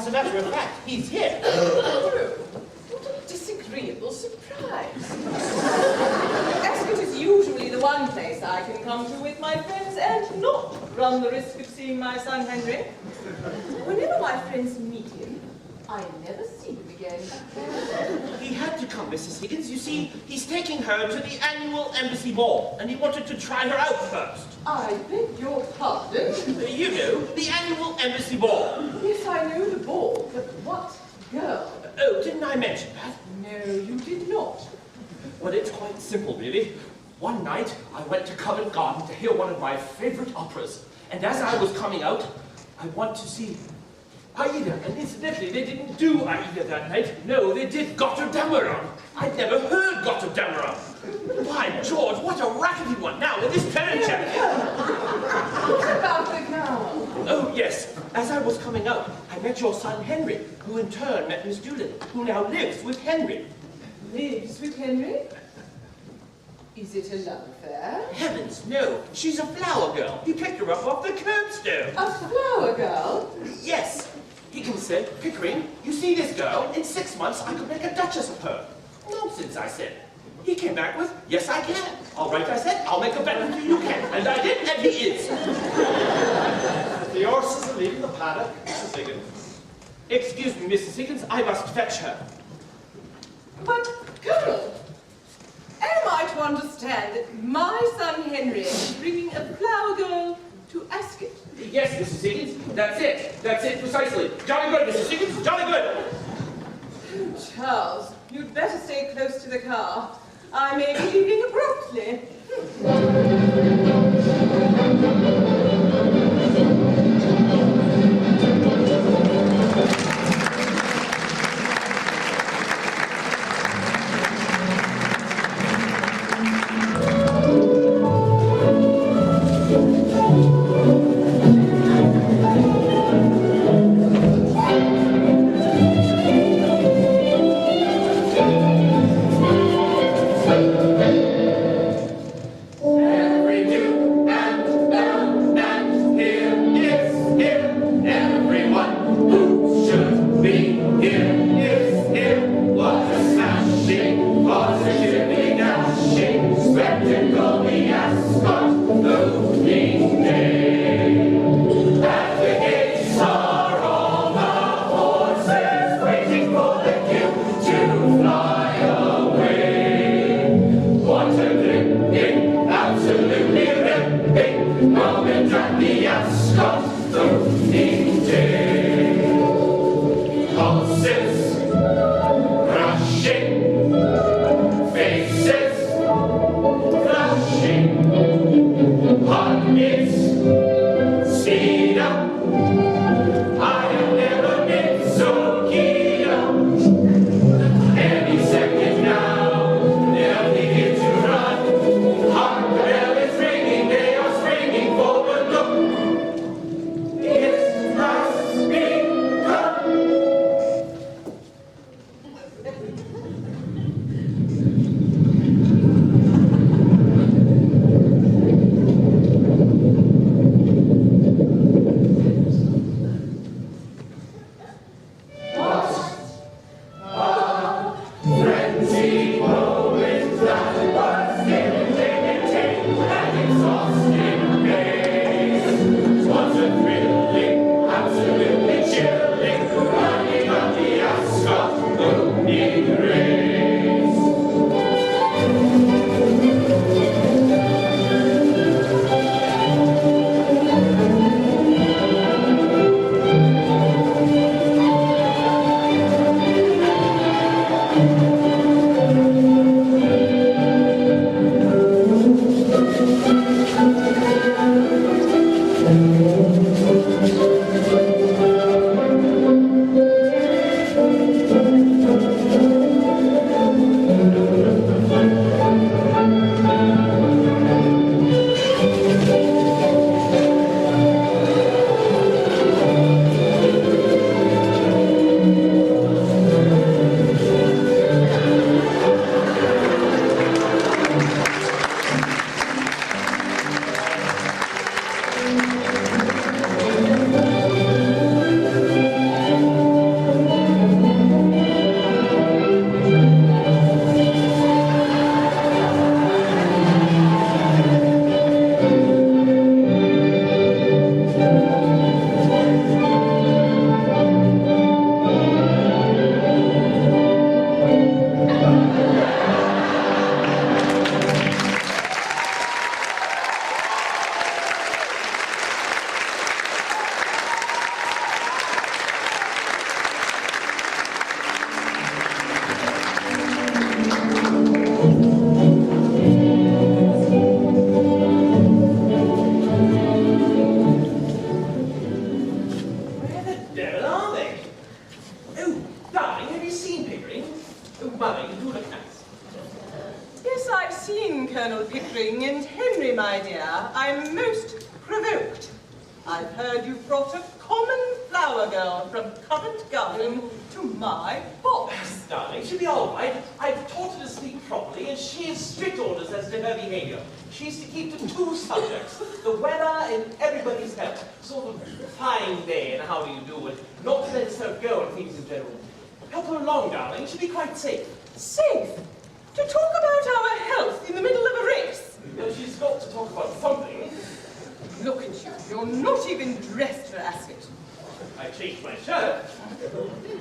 As a matter of fact, he's here. Oh, what a disagreeable surprise. Ascott is usually the one place I can come to with my friends and not run the risk of seeing my son Henry. Whenever my friends meet him, I never see him again. He had to come, Mrs. Higgins. You see, he's taking her to the annual embassy ball, and he wanted to try her out first. I beg your pardon? You know, the annual embassy ball. Yes, I know the ball, but what girl? Oh, didn't I mention that? No, you did not. Well, it's quite simple, really. One night, I went to Covent Garden to hear one of my favorite operas, and as I was coming out, I want to see Aida, and incidentally, they didn't do Aida that night. No, they did Gotterdammerung. I'd never heard Gotterdammerung. By George, what a rackety one. Now, with this parent chap. What about the girl? Oh, yes. As I was coming out, I met your son Henry, who in turn met Miss Doolittle, who now lives with Henry. Lives with Henry? Is it a love affair? Heavens, no. She's a flower girl. He picked her up off the curbstone. A flower girl? Yes. Higgins said, Pickering, you see this girl? In 6 months, I could make a duchess of her. Nonsense, I said. He came back with, yes, I can. All right, I said, I'll make a bet with you, you can. And I did, and he is. The horses are leaving the paddock, Mrs. Higgins. Excuse me, Mrs. Higgins, I must fetch her. But, Colonel, am I to understand that my son Henry is bringing a flower girl to Ascott? Yes, Mrs. Higgins, that's it. That's it, precisely. Jolly good, Mrs. Higgins, jolly good. Oh, Charles, you'd better stay close to the car. I may be leaving abruptly. Every new seen Colonel Pickering and Henry, my dear, I'm most provoked. I've heard you've brought a common flower girl from Covent Garden to my box. Darling, she'll be all right. I've taught her to speak properly, and she has strict orders as to her behavior. She's to keep to two subjects, the weather and everybody's health. Sort of fine day and how do you do, and not to let herself go and things in general. Help her along, darling. She'll be quite safe. Safe? To talk about our health in the middle of a race? Well, she's got to talk about something. Look at you. You're not even dressed for Ascott. I changed my shirt.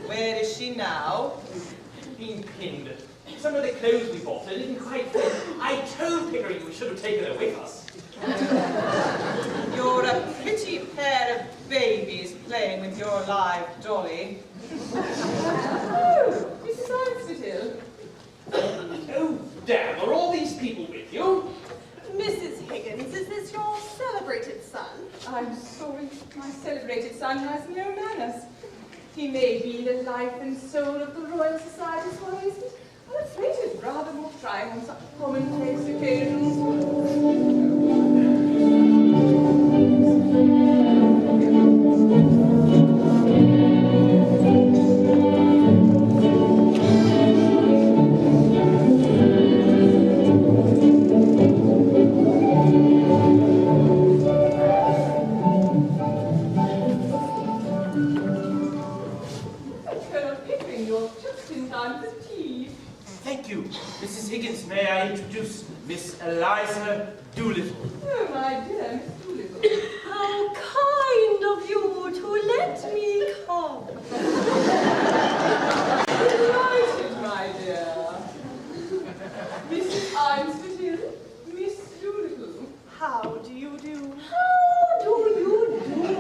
Where is she now? Being pinned. Some of the clothes we bought her didn't quite fit. I told Pickering we should have taken her with us. You're a pretty pair of babies playing with your live dolly. Oh, Mrs. Armstead. Oh, damn, are all these people with you? Mrs. Higgins, is this your celebrated son? I'm sorry, my celebrated son has no manners. He may be the life and soul of the Royal Society, so isn't it? I'm afraid it's rather more trying on such commonplace occasions. Mrs. Higgins, may I introduce Miss Eliza Doolittle? Oh, my dear Miss Doolittle. How kind of you to let me come. Delighted, my dear. Mrs. Armstead, Miss Doolittle. How do you do? How do you do?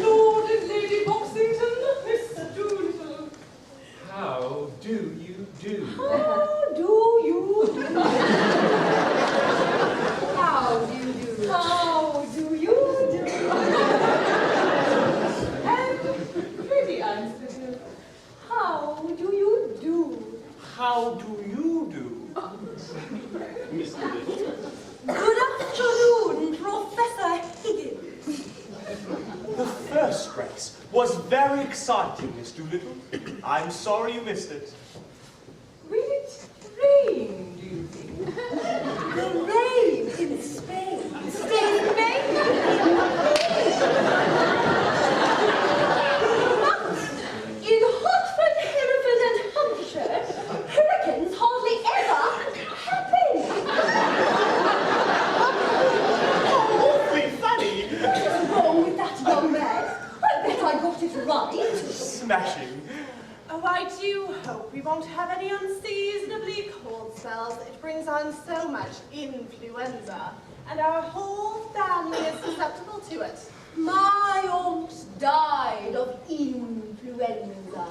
Lord and Lady Boxington, Miss Doolittle. How do you do? How do you do? How do you do? How do you do? And Freddy Armstead. How do you do? How do you do? Miss Doolittle? Good afternoon, Professor Higgins. The first race was very exciting, Miss Doolittle. I'm sorry you missed it. Will it rain, do you think? The rain in Spain. Spain, Spain? In Hartford, Hereford, and Hampshire, hurricanes hardly ever happen. Oh, awfully funny! What is wrong with that young man? I bet I got it right. Smashing. Oh, I do hope we won't have any unseasonably cold spells. It brings on so much influenza, and our whole family is susceptible to it. My aunt died of influenza.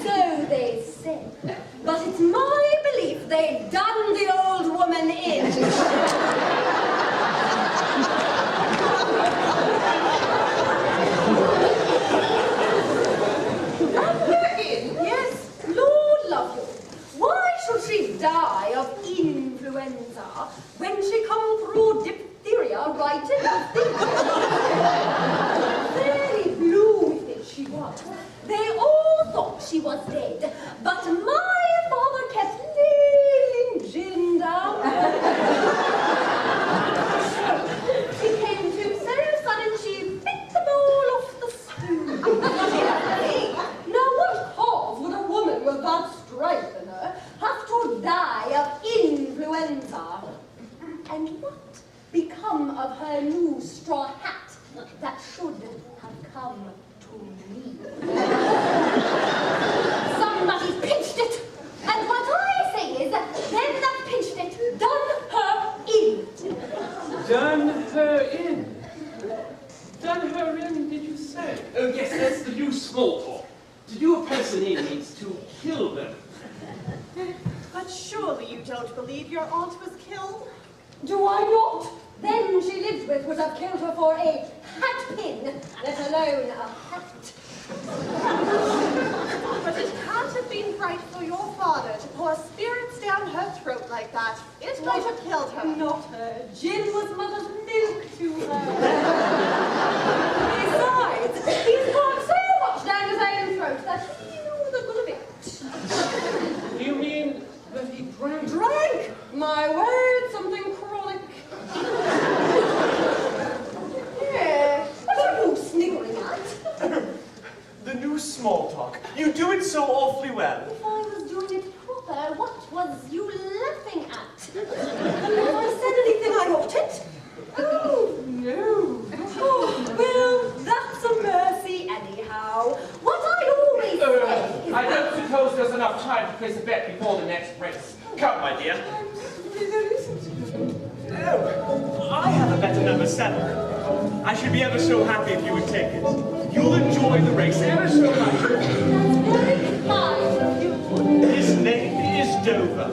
So they said. But it's my belief they've done the old woman in. Yes, Lord love you. Why should she die of influenza when she come through diphtheria right in the thing? Very blue with it she was. They all thought she was dead, but my father kept nailing gin down. She came to so sudden she bit the bowl off the spoon. Now what cause would a woman with that strength in her have to die of influenza? And what become of her new straw hat that should have come to me? Somebody pinched it, and what I say is, them that pinched it done her in. Done her in. Done her in, did you say? Oh, yes, that's the new small talk. To do a person in means to kill them. But surely you don't believe your aunt was killed? Do I not? Them she lived with would have killed her for a hat pin, let alone a hat. But it can't have been right for your father to pour spirits down her throat like that. It might have killed her. Not her. Gin was mother's milk to her. Besides, he's poured so much down his own throat that he knew the good of it. Do you mean that he drank? Drank! My word, something chronic. Yeah, what are you sniggering at? The new small talk. You do it so awfully well. If I was doing it proper, what was you laughing at? Have I said anything I oughtn't? Oh, no. Oh, well, that's a mercy anyhow. What I always say is I don't suppose there's enough time to place a bet before the next race. Come, my dear. Oh, I have a better number 7. I should be ever so happy if you would take it. You'll enjoy the race ever so much. That's very kind of you. His name is Dover.